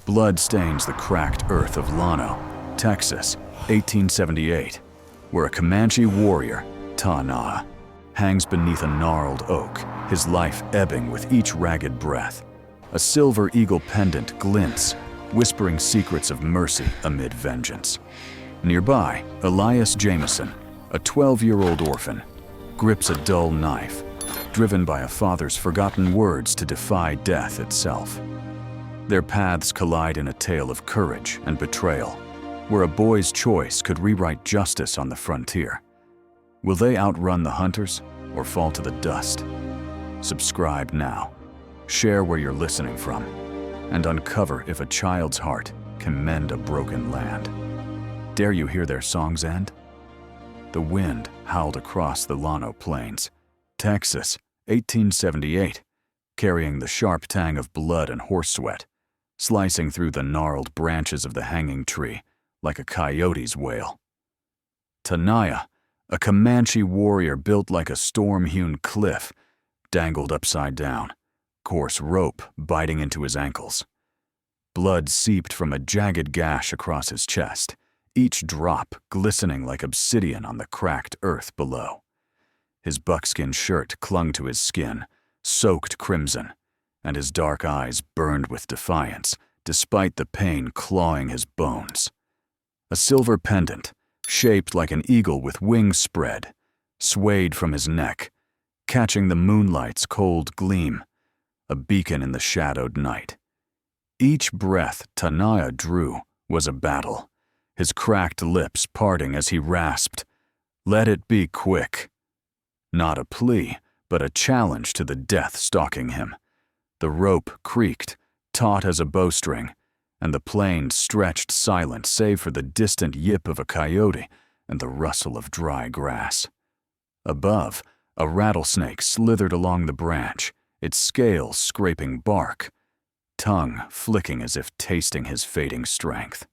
Blood stains the cracked earth of Llano, Texas, 1878, where a Comanche warrior, Ta hangs beneath a gnarled oak, his life ebbing with each ragged breath. A silver eagle pendant glints, whispering secrets of mercy amid vengeance. Nearby, Elias Jameson, a 12-year-old orphan, grips a dull knife, driven by a father's forgotten words to defy death itself. Their paths collide in a tale of courage and betrayal, where a boy's choice could rewrite justice on the frontier. Will they outrun the hunters or fall to the dust? Subscribe now, share where you're listening from, and uncover if a child's heart can mend a broken land. Dare you hear their song's end? The wind howled across the Llano Plains, Texas, 1878, carrying the sharp tang of blood and horse sweat, slicing through the gnarled branches of the hanging tree like a coyote's wail. Ta, a Comanche warrior built like a storm-hewn cliff, dangled upside down, coarse rope biting into his ankles. Blood seeped from a jagged gash across his chest, each drop glistening like obsidian on the cracked earth below. His buckskin shirt clung to his skin, soaked crimson, and his dark eyes burned with defiance, despite the pain clawing his bones. A silver pendant, shaped like an eagle with wings spread, swayed from his neck, catching the moonlight's cold gleam, a beacon in the shadowed night. Each breath Ta drew was a battle, his cracked lips parting as he rasped, "Let it be quick." Not a plea, but a challenge to the death stalking him. The rope creaked, taut as a bowstring, and the plain stretched silent save for the distant yip of a coyote and the rustle of dry grass. Above, a rattlesnake slithered along the branch, its scales scraping bark, tongue flicking as if tasting his fading strength.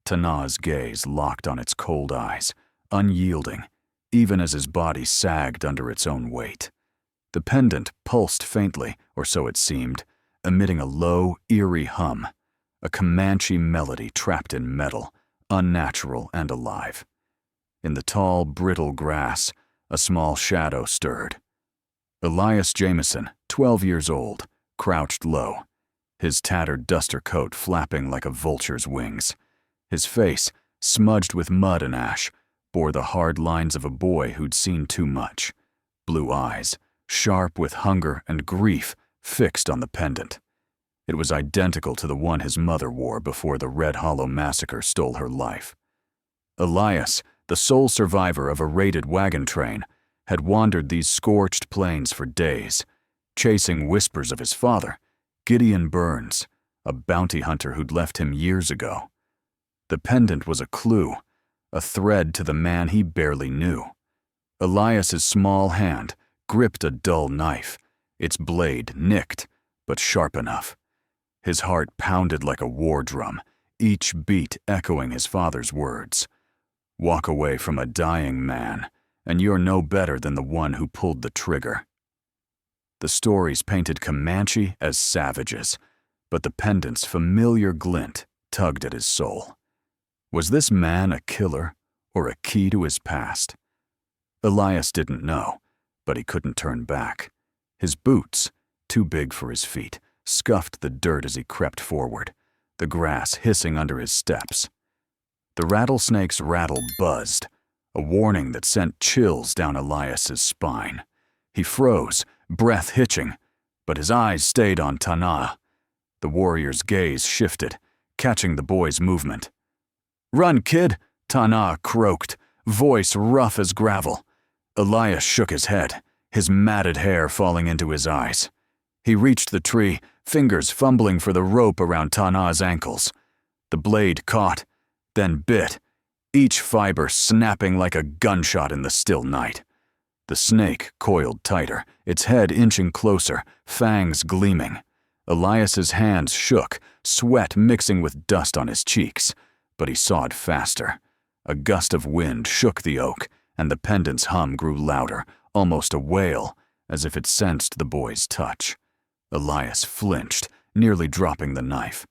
Ta's gaze locked on its cold eyes, unyielding, even as his body sagged under its own weight. The pendant pulsed faintly, or so it seemed, emitting a low, eerie hum, a Comanche melody trapped in metal, unnatural and alive. In the tall, brittle grass, a small shadow stirred. Elias Jameson, 12 years old, crouched low, his tattered duster coat flapping like a vulture's wings. His face, smudged with mud and ash, bore the hard lines of a boy who'd seen too much. Blue eyes, sharp with hunger and grief, fixed on the pendant. It was identical to the one his mother wore before the Red Hollow massacre stole her life. Elias, the sole survivor of a raided wagon train, had wandered these scorched plains for days, chasing whispers of his father, Gideon Burns, a bounty hunter who'd left him years ago. The pendant was a clue, a thread to the man he barely knew. Elias's small hand gripped a dull knife, its blade nicked, but sharp enough. His heart pounded like a war drum, each beat echoing his father's words. Walk away from a dying man, and you're no better than the one who pulled the trigger. The stories painted Comanche as savages, but the pendant's familiar glint tugged at his soul. Was this man a killer or a key to his past? Elias didn't know, but he couldn't turn back. His boots, too big for his feet, scuffed the dirt as he crept forward, the grass hissing under his steps. The rattlesnake's rattle buzzed, a warning that sent chills down Elias's spine. He froze, breath hitching, but his eyes stayed on Ta. The warrior's gaze shifted, catching the boy's movement. "Run, kid," Ta croaked, voice rough as gravel. Elias shook his head, his matted hair falling into his eyes. He reached the tree, fingers fumbling for the rope around Ta's ankles. The blade caught, then bit, each fiber snapping like a gunshot in the still night. The snake coiled tighter, its head inching closer, fangs gleaming. Elias's hands shook, sweat mixing with dust on his cheeks, but he sawed faster. A gust of wind shook the oak, and the pendant's hum grew louder, almost a wail, as if it sensed the boy's touch. Elias flinched, nearly dropping the knife.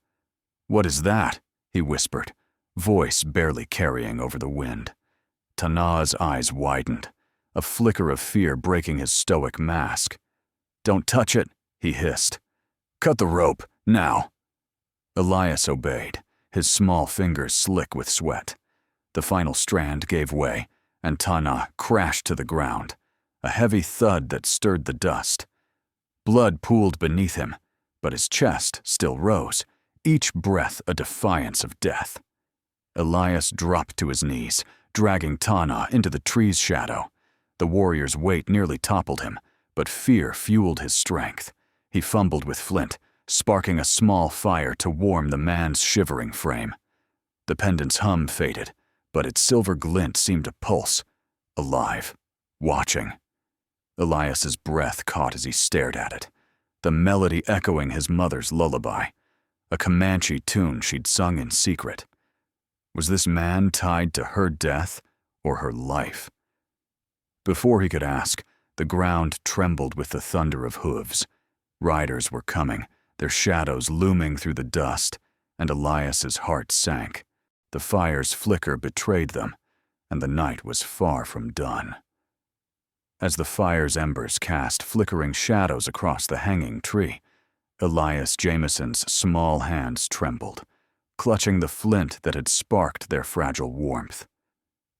"What is that?" he whispered, voice barely carrying over the wind. Tanaa's eyes widened, a flicker of fear breaking his stoic mask. "Don't touch it," he hissed. "Cut the rope, now." Elias obeyed, his small fingers slick with sweat. The final strand gave way, and Tanaa crashed to the ground, a heavy thud that stirred the dust. Blood pooled beneath him, but his chest still rose, each breath a defiance of death. Elias dropped to his knees, dragging Tanaa into the tree's shadow. The warrior's weight nearly toppled him, but fear fueled his strength. He fumbled with flint, sparking a small fire to warm the man's shivering frame. The pendant's hum faded, but its silver glint seemed to pulse, alive, watching. Elias's breath caught as he stared at it, the melody echoing his mother's lullaby, a Comanche tune she'd sung in secret. Was this man tied to her death or her life? Before he could ask, the ground trembled with the thunder of hooves. Riders were coming, their shadows looming through the dust, and Elias's heart sank. The fire's flicker betrayed them, and the night was far from done. As the fire's embers cast flickering shadows across the hanging tree, Elias Jameson's small hands trembled, clutching the flint that had sparked their fragile warmth.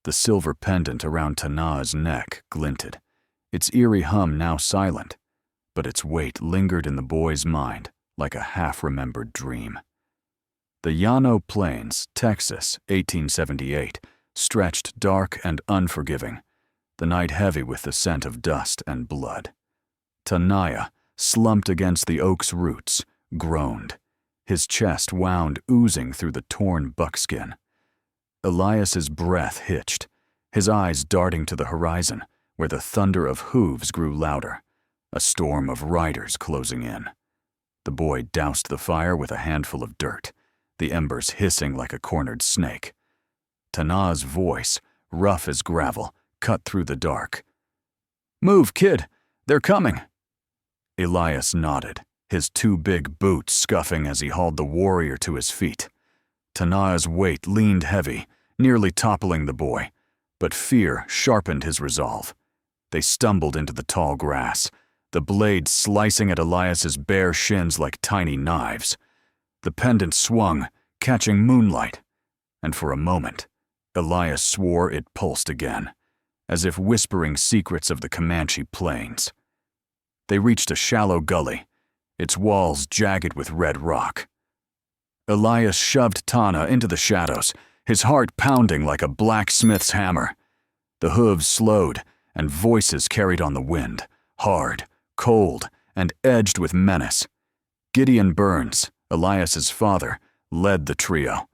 The silver pendant around Tanaa's neck glinted, its eerie hum now silent, but its weight lingered in the boy's mind like a half-remembered dream. The Llano Plains, Texas, 1878, stretched dark and unforgiving, the night heavy with the scent of dust and blood. Tanaa, slumped against the oak's roots, groaned, his chest wound oozing through the torn buckskin. Elias's breath hitched, his eyes darting to the horizon, where the thunder of hooves grew louder, a storm of riders closing in. The boy doused the fire with a handful of dirt, the embers hissing like a cornered snake. Tanaa's voice, rough as gravel, cut through the dark. "Move, kid! They're coming!" Elias nodded, his two big boots scuffing as he hauled the warrior to his feet. Tanaa's weight leaned heavy, nearly toppling the boy, but fear sharpened his resolve. They stumbled into the tall grass, the blade slicing at Elias's bare shins like tiny knives. The pendant swung, catching moonlight, and for a moment, Elias swore it pulsed again, as if whispering secrets of the Comanche plains. They reached a shallow gully, its walls jagged with red rock. Elias shoved Tanaa into the shadows, his heart pounding like a blacksmith's hammer. The hooves slowed, and voices carried on the wind, hard, cold, and edged with menace. Gideon Burns, Elias's father, led the trio,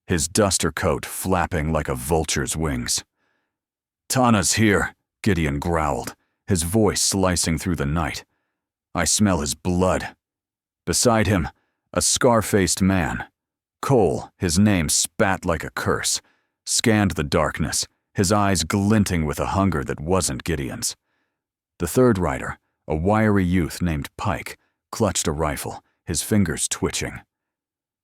his duster coat flapping like a vulture's wings. "Tanaa's here," Gideon growled, his voice slicing through the night. "I smell his blood." Beside him, a scar-faced man. Cole, his name spat like a curse, scanned the darkness, his eyes glinting with a hunger that wasn't Gideon's. The third rider, a wiry youth named Pike, clutched a rifle, his fingers twitching.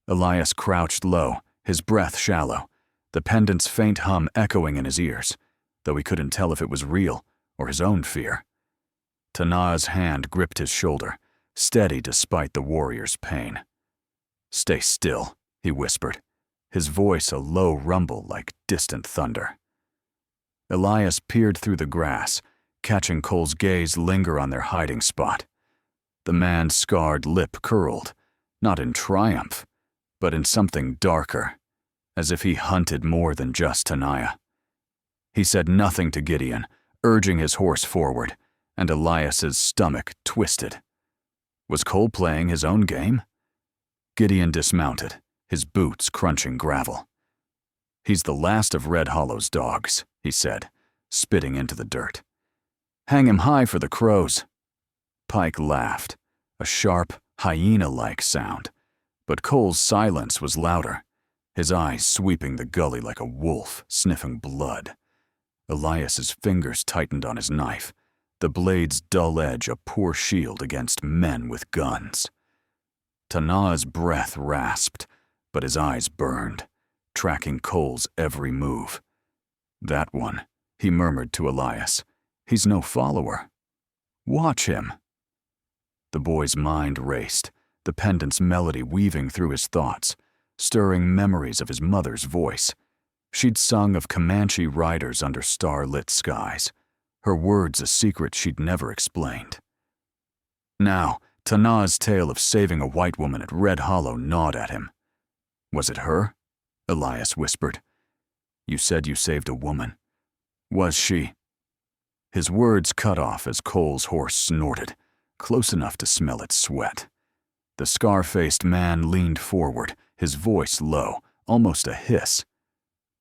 Elias crouched low, his breath shallow, the pendant's faint hum echoing in his ears, though he couldn't tell if it was real or his own fear. Tanaa's hand gripped his shoulder, steady despite the warrior's pain. "Stay still," he whispered, his voice a low rumble like distant thunder. Elias peered through the grass, catching Cole's gaze linger on their hiding spot. The man's scarred lip curled, not in triumph, but in something darker, as if he hunted more than just Tanaa. He said nothing to Gideon, urging his horse forward, and Elias's stomach twisted. Was Cole playing his own game? Gideon dismounted, his boots crunching gravel. "He's the last of Red Hollow's dogs," he said, spitting into the dirt. "Hang him high for the crows." Pike laughed, a sharp, hyena-like sound, but Cole's silence was louder, his eyes sweeping the gully like a wolf sniffing blood. Elias's fingers tightened on his knife, the blade's dull edge a poor shield against men with guns. Tanaa's breath rasped, but his eyes burned, tracking Cole's every move. "That one," he murmured to Elias. "He's no follower. Watch him." The boy's mind raced, the pendant's melody weaving through his thoughts, stirring memories of his mother's voice. She'd sung of Comanche riders under star-lit skies, her words a secret she'd never explained. Now, Tanah's tale of saving a white woman at Red Hollow gnawed at him. "Was it her?" Elias whispered. "You said you saved a woman. Was she?" His words cut off as Cole's horse snorted, close enough to smell its sweat. The scar-faced man leaned forward, his voice low, almost a hiss.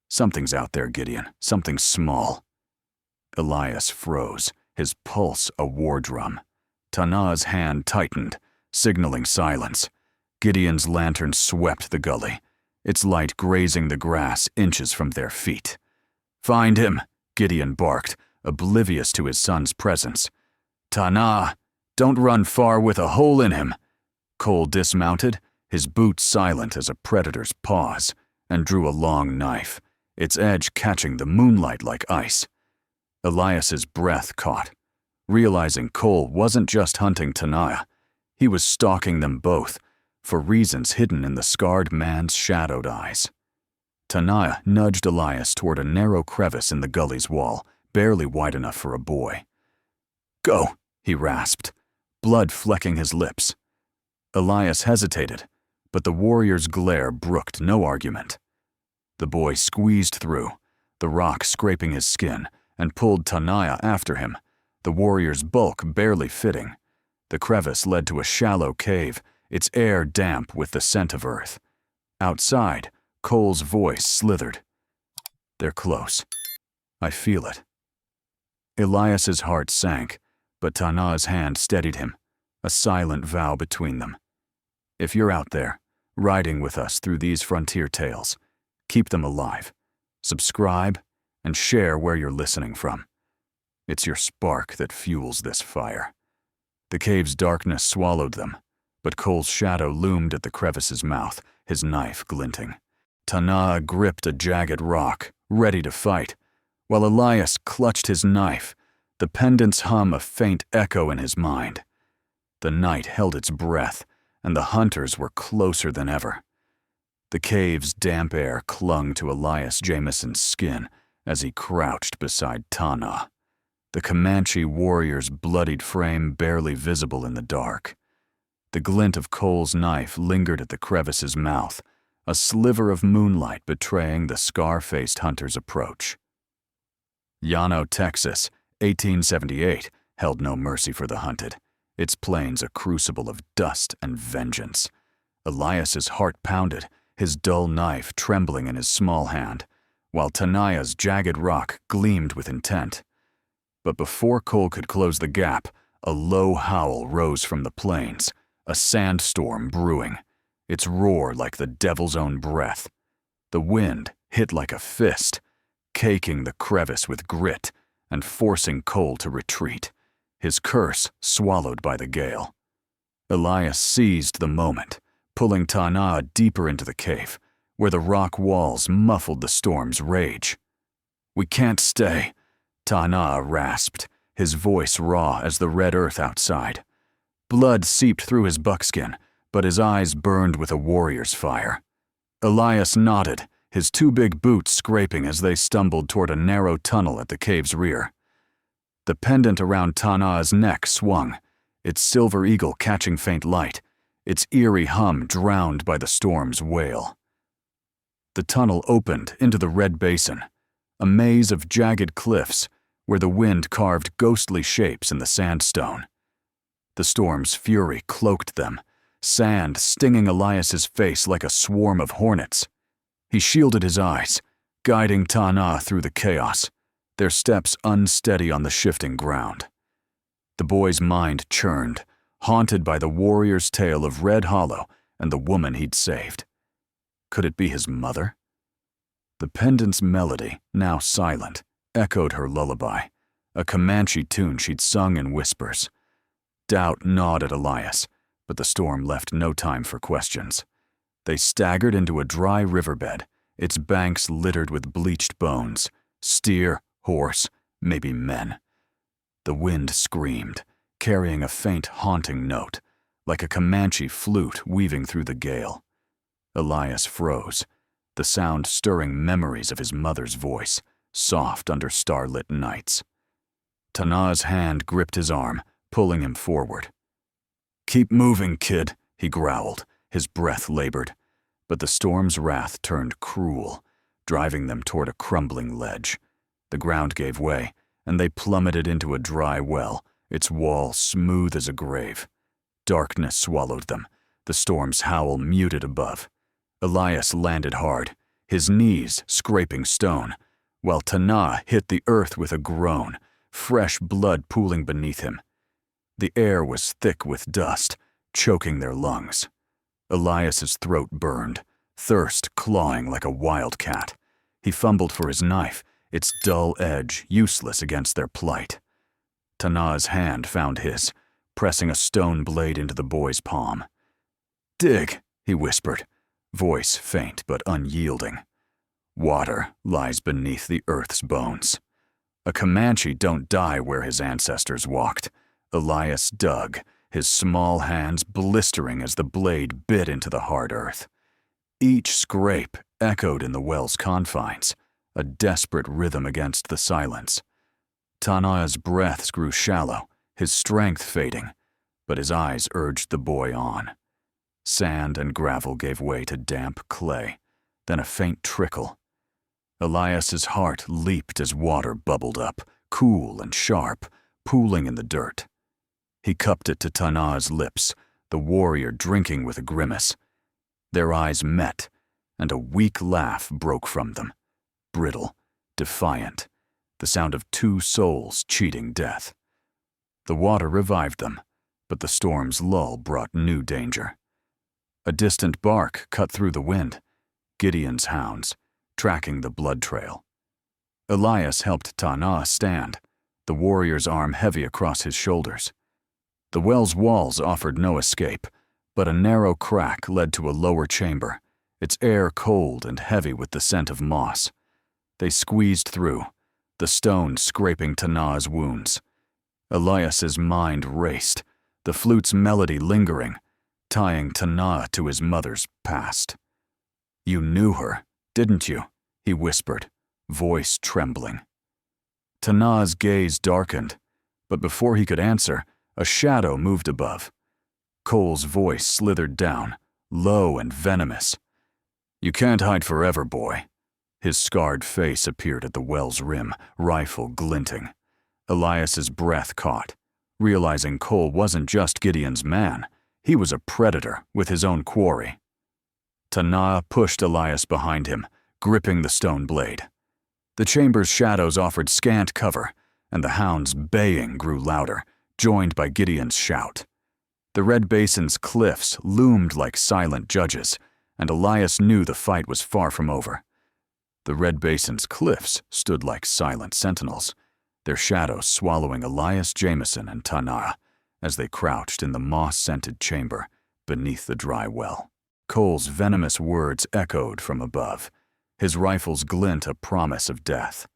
"Something's out there, Gideon, something small." Elias froze, his pulse a war drum. Tanah's hand tightened, signaling silence. Gideon's lantern swept the gully, its light grazing the grass inches from their feet. "Find him," Gideon barked, oblivious to his son's presence. "Tanah, don't run far with a hole in him." Cole dismounted, his boots silent as a predator's paws, and drew a long knife, its edge catching the moonlight like ice. Elias's breath caught, realizing Cole wasn't just hunting Tanah. He was stalking them both, for reasons hidden in the scarred man's shadowed eyes. Tanah nudged Elias toward a narrow crevice in the gully's wall, barely wide enough for a boy. "Go," he rasped, blood flecking his lips. Elias hesitated, but the warrior's glare brooked no argument. The boy squeezed through, the rock scraping his skin, and pulled Tanah after him, the warrior's bulk barely fitting. The crevice led to a shallow cave, its air damp with the scent of earth. Outside, Cole's voice slithered. "They're close. I feel it." Elias's heart sank, but Tanah's hand steadied him, a silent vow between them. "If you're out there, riding with us through these frontier tales, keep them alive. Subscribe, and share where you're listening from. It's your spark that fuels this fire." The cave's darkness swallowed them, but Cole's shadow loomed at the crevice's mouth, his knife glinting. Tanah gripped a jagged rock, ready to fight, while Elias clutched his knife, the pendant's hum a faint echo in his mind. The night held its breath, and the hunters were closer than ever. The cave's damp air clung to Elias Jameson's skin as he crouched beside Tanah, the Comanche warrior's bloodied frame barely visible in the dark. The glint of Cole's knife lingered at the crevice's mouth, a sliver of moonlight betraying the scar-faced hunter's approach. Llano, Texas, 1878, held no mercy for the hunted, its plains a crucible of dust and vengeance. Elias's heart pounded, his dull knife trembling in his small hand, while Tanah's jagged rock gleamed with intent. But before Cole could close the gap, a low howl rose from the plains, a sandstorm brewing, its roar like the devil's own breath. The wind hit like a fist, caking the crevice with grit and forcing Cole to retreat, his curse swallowed by the gale. Elias seized the moment, pulling Tanah deeper into the cave, where the rock walls muffled the storm's rage. "We can't stay," Tanah rasped, his voice raw as the red earth outside. Blood seeped through his buckskin, but his eyes burned with a warrior's fire. Elias nodded, his two big boots scraping as they stumbled toward a narrow tunnel at the cave's rear. The pendant around Tanah's neck swung, its silver eagle catching faint light, its eerie hum drowned by the storm's wail. The tunnel opened into the red basin, a maze of jagged cliffs where the wind carved ghostly shapes in the sandstone. The storm's fury cloaked them, sand stinging Elias's face like a swarm of hornets. He shielded his eyes, guiding Tanah through the chaos, their steps unsteady on the shifting ground. The boy's mind churned, haunted by the warrior's tale of Red Hollow and the woman he'd saved. Could it be his mother? The pendant's melody, now silent, echoed her lullaby, a Comanche tune she'd sung in whispers. Doubt gnawed at Elias, but the storm left no time for questions. They staggered into a dry riverbed, its banks littered with bleached bones, steer, horse, maybe men. The wind screamed, carrying a faint, haunting note, like a Comanche flute weaving through the gale. Elias froze, the sound stirring memories of his mother's voice, soft under starlit nights. Tanah's hand gripped his arm, pulling him forward. "Keep moving, kid," he growled, his breath labored. But the storm's wrath turned cruel, driving them toward a crumbling ledge. The ground gave way, and they plummeted into a dry well, its wall smooth as a grave. Darkness swallowed them, the storm's howl muted above. Elias landed hard, his knees scraping stone, while Tanah hit the earth with a groan, fresh blood pooling beneath him. The air was thick with dust, choking their lungs. Elias's throat burned, thirst clawing like a wildcat. He fumbled for his knife, its dull edge useless against their plight. Tanah's hand found his, pressing a stone blade into the boy's palm. "Dig," he whispered, voice faint but unyielding. "Water lies beneath the earth's bones. A Comanche don't die where his ancestors walked." Elias dug, his small hands blistering as the blade bit into the hard earth. Each scrape echoed in the well's confines, a desperate rhythm against the silence. Tanah's breaths grew shallow, his strength fading, but his eyes urged the boy on. Sand and gravel gave way to damp clay, then a faint trickle. Elias's heart leaped as water bubbled up, cool and sharp, pooling in the dirt. He cupped it to Tanah's lips, the warrior drinking with a grimace. Their eyes met, and a weak laugh broke from them, brittle, defiant, the sound of two souls cheating death. The water revived them, but the storm's lull brought new danger. A distant bark cut through the wind, Gideon's hounds, tracking the blood trail. Elias helped Tanah stand, the warrior's arm heavy across his shoulders. The well's walls offered no escape, but a narrow crack led to a lower chamber, its air cold and heavy with the scent of moss. They squeezed through, the stone scraping Tanah's wounds. Elias's mind raced, the flute's melody lingering, tying Tanah to his mother's past. "You knew her, didn't you?" he whispered, voice trembling. Tanah's gaze darkened, but before he could answer, a shadow moved above. Cole's voice slithered down, low and venomous. "You can't hide forever, boy." His scarred face appeared at the well's rim, rifle glinting. Elias's breath caught, realizing Cole wasn't just Gideon's man. He was a predator with his own quarry. Tanah pushed Elias behind him, gripping the stone blade. The chamber's shadows offered scant cover, and the hound's baying grew louder, joined by Gideon's shout. The Red Basin's cliffs loomed like silent judges, and Elias knew the fight was far from over. The Red Basin's cliffs stood like silent sentinels, their shadows swallowing Elias Jameson and Tanah as they crouched in the moss-scented chamber beneath the dry well. Cole's venomous words echoed from above, his rifle's glint a promise of death.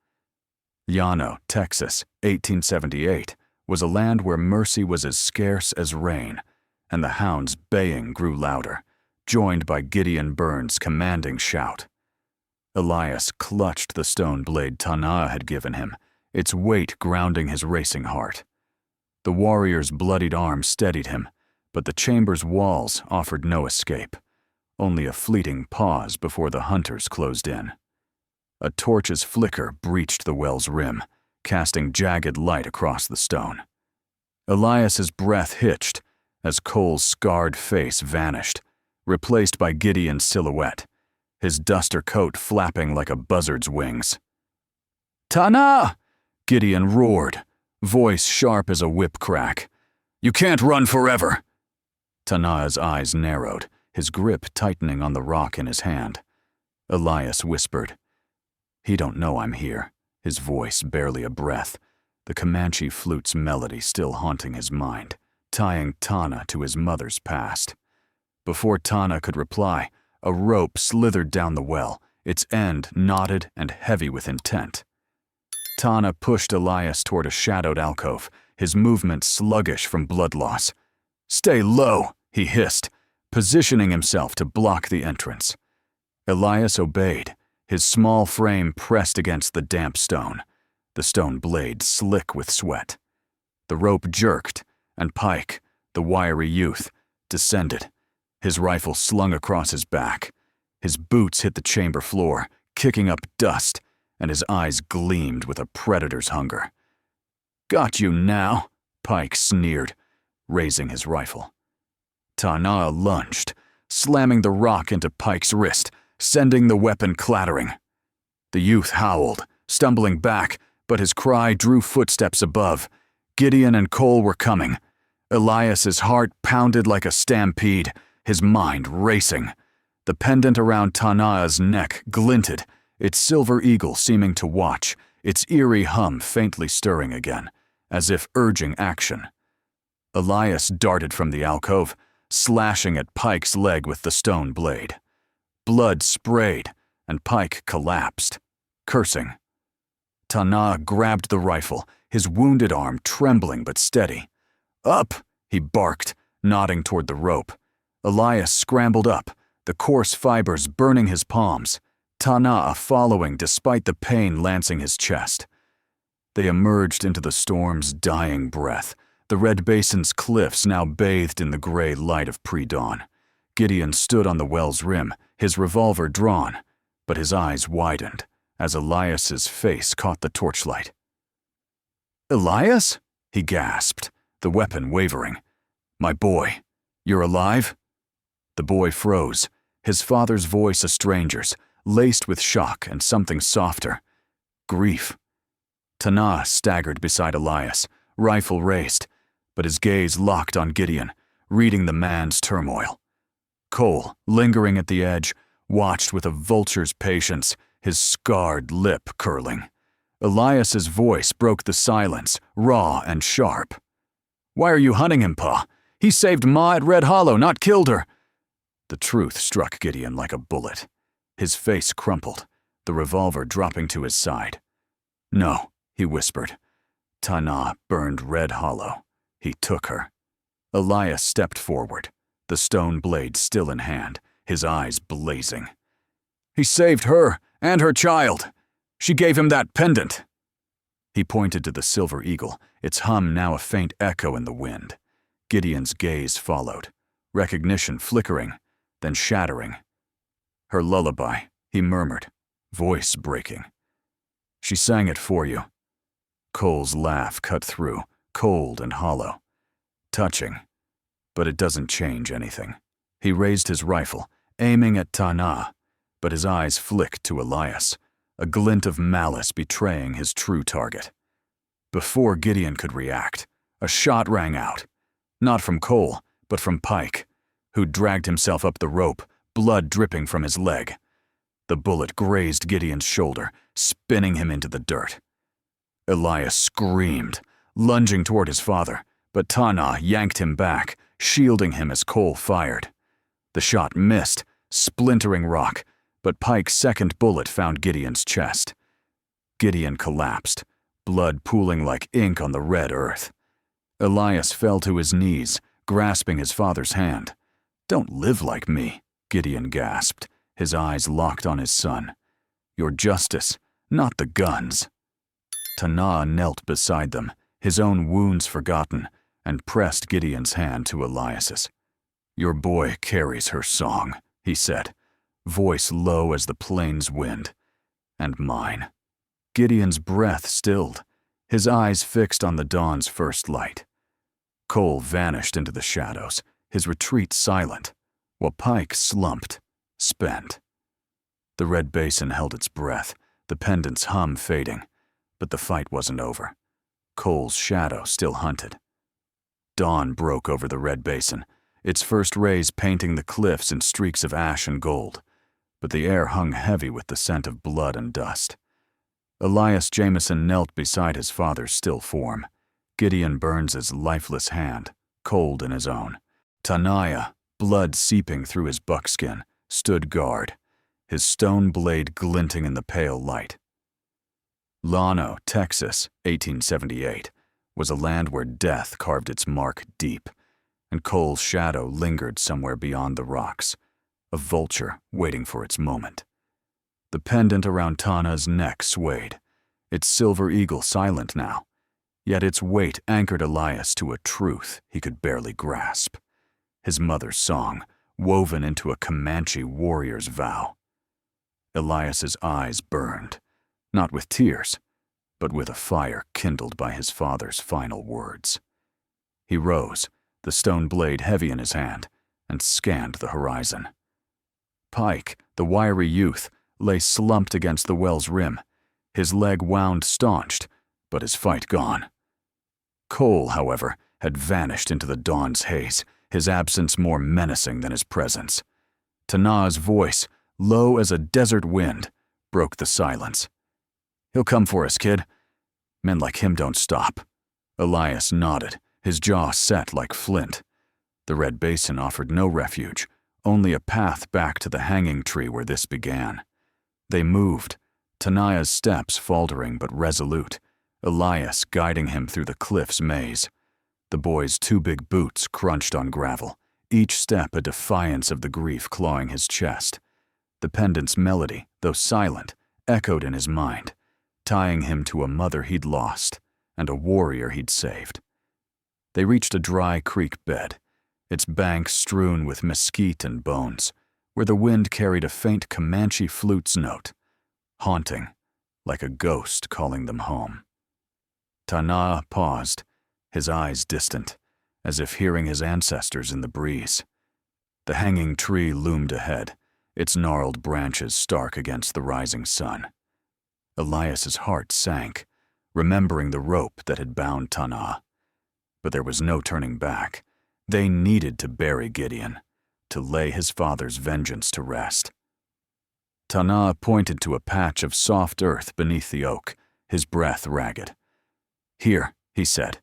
Llano, Texas, 1878, was a land where mercy was as scarce as rain, and the hound's baying grew louder, joined by Gideon Burns' commanding shout. Elias clutched the stone blade Tanah had given him, its weight grounding his racing heart. The warrior's bloodied arm steadied him, but the chamber's walls offered no escape, only a fleeting pause before the hunters closed in. A torch's flicker breached the well's rim, casting jagged light across the stone. Elias's breath hitched as Cole's scarred face vanished, replaced by Gideon's silhouette, his duster coat flapping like a buzzard's wings. "Tanah!" Gideon roared, voice sharp as a whip crack. "You can't run forever!" Tanah's eyes narrowed, his grip tightening on the rock in his hand. Elias whispered, "He don't know I'm here," his voice barely a breath, the Comanche flute's melody still haunting his mind, tying Tanah to his mother's past. Before Tanah could reply, A rope slithered down the well, its end knotted and heavy with intent. Tana pushed Elias toward a shadowed alcove, his movement sluggish from blood loss. "Stay low," he hissed, positioning himself to block the entrance. Elias obeyed, his small frame pressed against the damp stone, the stone blade slick with sweat. The rope jerked, and Pike, the wiry youth, descended, his rifle slung across his back. His boots hit the chamber floor, kicking up dust, and his eyes gleamed with a predator's hunger. "Got you now," Pike sneered, raising his rifle. Tana lunged, slamming the rock into Pike's wrist, sending the weapon clattering. The youth howled, stumbling back, but his cry drew footsteps above. Gideon and Cole were coming. Elias's heart pounded like a stampede, his mind racing. The pendant around Tana's neck glinted, its silver eagle seeming to watch, its eerie hum faintly stirring again, as if urging action. Elias darted from the alcove, slashing at Pike's leg with the stone blade. Blood sprayed, and Pike collapsed, cursing. Tana grabbed the rifle, his wounded arm trembling but steady. "Up!" he barked, nodding toward the rope. Elias scrambled up, the coarse fibers burning his palms, Tana following despite the pain lancing his chest. They emerged into the storm's dying breath, the Red Basin's cliffs now bathed in the gray light of pre-dawn. Gideon stood on the well's rim, his revolver drawn, but his eyes widened as Elias's face caught the torchlight. "Elias?" he gasped, the weapon wavering. "My boy, you're alive?" The boy froze, his father's voice a stranger's, laced with shock and something softer. Grief. Tana staggered beside Elias, rifle raised, but his gaze locked on Gideon, reading the man's turmoil. Cole, lingering at the edge, watched with a vulture's patience, his scarred lip curling. Elias's voice broke the silence, raw and sharp. "Why are you hunting him, Pa? He saved Ma at Red Hollow, not killed her." The truth struck Gideon like a bullet. His face crumpled, the revolver dropping to his side. "No," he whispered. "Tana burned Red Hollow. He took her." Elias stepped forward, the stone blade still in hand, his eyes blazing. "He saved her and her child. She gave him that pendant." He pointed to the silver eagle, its hum now a faint echo in the wind. Gideon's gaze followed, recognition flickering, then shattering. "Her lullaby," he murmured, voice breaking. "She sang it for you." Cole's laugh cut through, cold and hollow. "Touching, but it doesn't change anything." He raised his rifle, aiming at Tana, but his eyes flicked to Elias, a glint of malice betraying his true target. Before Gideon could react, a shot rang out, not from Cole, but from Pike, who dragged himself up the rope, blood dripping from his leg. The bullet grazed Gideon's shoulder, spinning him into the dirt. Elias screamed, lunging toward his father, but Tana yanked him back, shielding him as Cole fired. The shot missed, splintering rock, but Pike's second bullet found Gideon's chest. Gideon collapsed, blood pooling like ink on the red earth. Elias fell to his knees, grasping his father's hand. "Don't live like me," Gideon gasped, his eyes locked on his son. "Your justice, not the guns." Tana knelt beside them, his own wounds forgotten, and pressed Gideon's hand to Elias's. "Your boy carries her song," he said, voice low as the plains wind. "And mine." Gideon's breath stilled, his eyes fixed on the dawn's first light. Cole vanished into the shadows, his retreat silent, while Pike slumped, spent. The Red Basin held its breath, the pendant's hum fading, but the fight wasn't over. Cole's shadow still hunted. Dawn broke over the Red Basin, its first rays painting the cliffs in streaks of ash and gold, but the air hung heavy with the scent of blood and dust. Elias Jameson knelt beside his father's still form, Gideon Burns's lifeless hand, cold in his own. Tanaya, blood seeping through his buckskin, stood guard, his stone blade glinting in the pale light. Llano, Texas, 1878, was a land where death carved its mark deep, and Cole's shadow lingered somewhere beyond the rocks, a vulture waiting for its moment. The pendant around Tana's neck swayed, its silver eagle silent now, yet its weight anchored Elias to a truth he could barely grasp. His mother's song, woven into a Comanche warrior's vow. Elias's eyes burned, not with tears, but with a fire kindled by his father's final words. He rose, the stone blade heavy in his hand, and scanned the horizon. Pike, the wiry youth, lay slumped against the well's rim, his leg wound staunched, but his fight gone. Cole, however, had vanished into the dawn's haze, his absence more menacing than his presence. Tana's voice, low as a desert wind, broke the silence. "He'll come for us, kid. Men like him don't stop." Elias nodded, his jaw set like flint. The red basin offered no refuge, only a path back to the hanging tree where this began. They moved, Tanaya's steps faltering but resolute, Elias guiding him through the cliff's maze. The boy's two big boots crunched on gravel, each step a defiance of the grief clawing his chest. The pendant's melody, though silent, echoed in his mind, tying him to a mother he'd lost and a warrior he'd saved. They reached a dry creek bed, its banks strewn with mesquite and bones, where the wind carried a faint Comanche flute's note, haunting, like a ghost calling them home. Tana paused, his eyes distant, as if hearing his ancestors in the breeze. The hanging tree loomed ahead, its gnarled branches stark against the rising sun. Elias's heart sank, remembering the rope that had bound Tana. But there was no turning back. They needed to bury Gideon, to lay his father's vengeance to rest. Tana pointed to a patch of soft earth beneath the oak, his breath ragged. "Here," he said,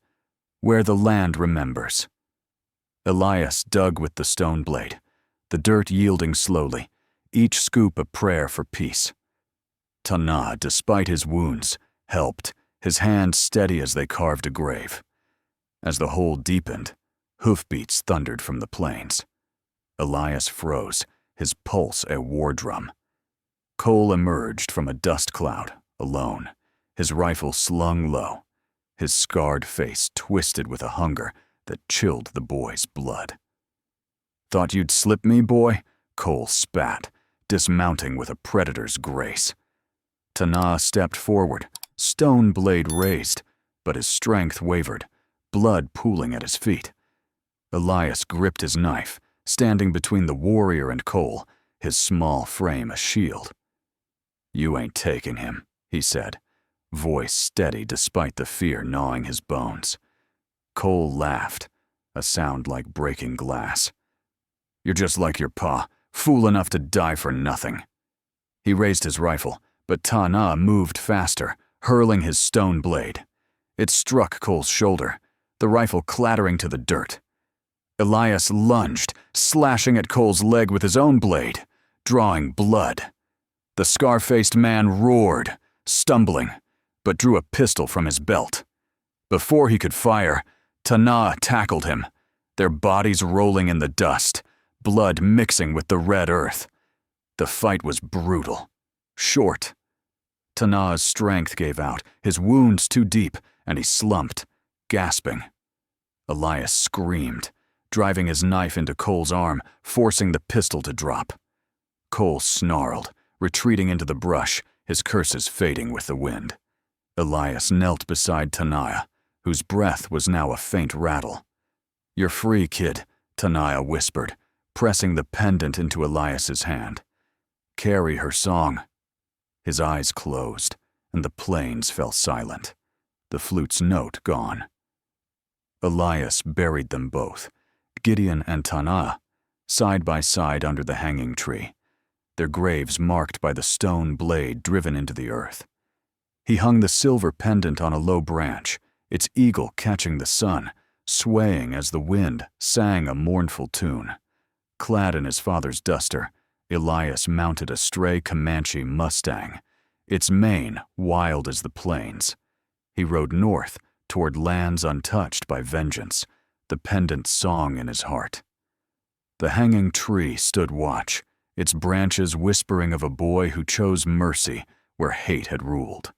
"where the land remembers." Elias dug with the stone blade, the dirt yielding slowly, each scoop a prayer for peace. Tana, despite his wounds, helped, his hands steady as they carved a grave. As the hole deepened, hoofbeats thundered from the plains. Elias froze, his pulse a war drum. Cole emerged from a dust cloud, alone, his rifle slung low, his scarred face twisted with a hunger that chilled the boy's blood. "Thought you'd slip me, boy?" Cole spat, dismounting with a predator's grace. Tana stepped forward, stone blade raised, but his strength wavered, blood pooling at his feet. Elias gripped his knife, standing between the warrior and Cole, his small frame a shield. "You ain't taking him," he said, voice steady despite the fear gnawing his bones. Cole laughed, a sound like breaking glass. "You're just like your pa, fool enough to die for nothing." He raised his rifle, but Tana moved faster, hurling his stone blade. It struck Cole's shoulder, the rifle clattering to the dirt. Elias lunged, slashing at Cole's leg with his own blade, drawing blood. The scar-faced man roared, stumbling, but drew a pistol from his belt. Before he could fire, Tana tackled him, their bodies rolling in the dust, blood mixing with the red earth. The fight was brutal, short. Tana's strength gave out, his wounds too deep, and he slumped, gasping. Elias screamed, driving his knife into Cole's arm, forcing the pistol to drop. Cole snarled, retreating into the brush, his curses fading with the wind. Elias knelt beside Tana, whose breath was now a faint rattle. "You're free, kid," Tana whispered, pressing the pendant into Elias's hand. "Carry her song." His eyes closed, and the plains fell silent, the flute's note gone. Elias buried them both, Gideon and Tana, side by side under the hanging tree, their graves marked by the stone blade driven into the earth. He hung the silver pendant on a low branch, its eagle catching the sun, swaying as the wind sang a mournful tune. Clad in his father's duster, Elias mounted a stray Comanche Mustang, its mane wild as the plains. He rode north toward lands untouched by vengeance, the pendant song in his heart. The hanging tree stood watch, its branches whispering of a boy who chose mercy where hate had ruled.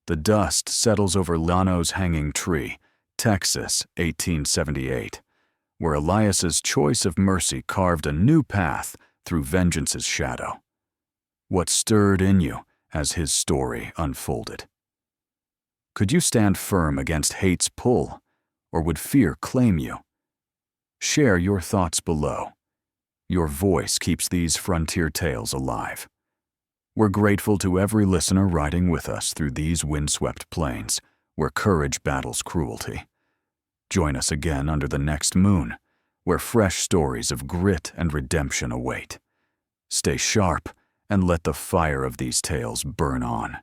The dust settles over Llano's hanging tree, Texas, 1878, where Elias's choice of mercy carved a new path through vengeance's shadow. What stirred in you as his story unfolded? Could you stand firm against hate's pull, or would fear claim you? Share your thoughts below. Your voice keeps these frontier tales alive. We're grateful to every listener riding with us through these windswept plains, where courage battles cruelty. Join us again under the next moon, where fresh stories of grit and redemption await. Stay sharp and let the fire of these tales burn on.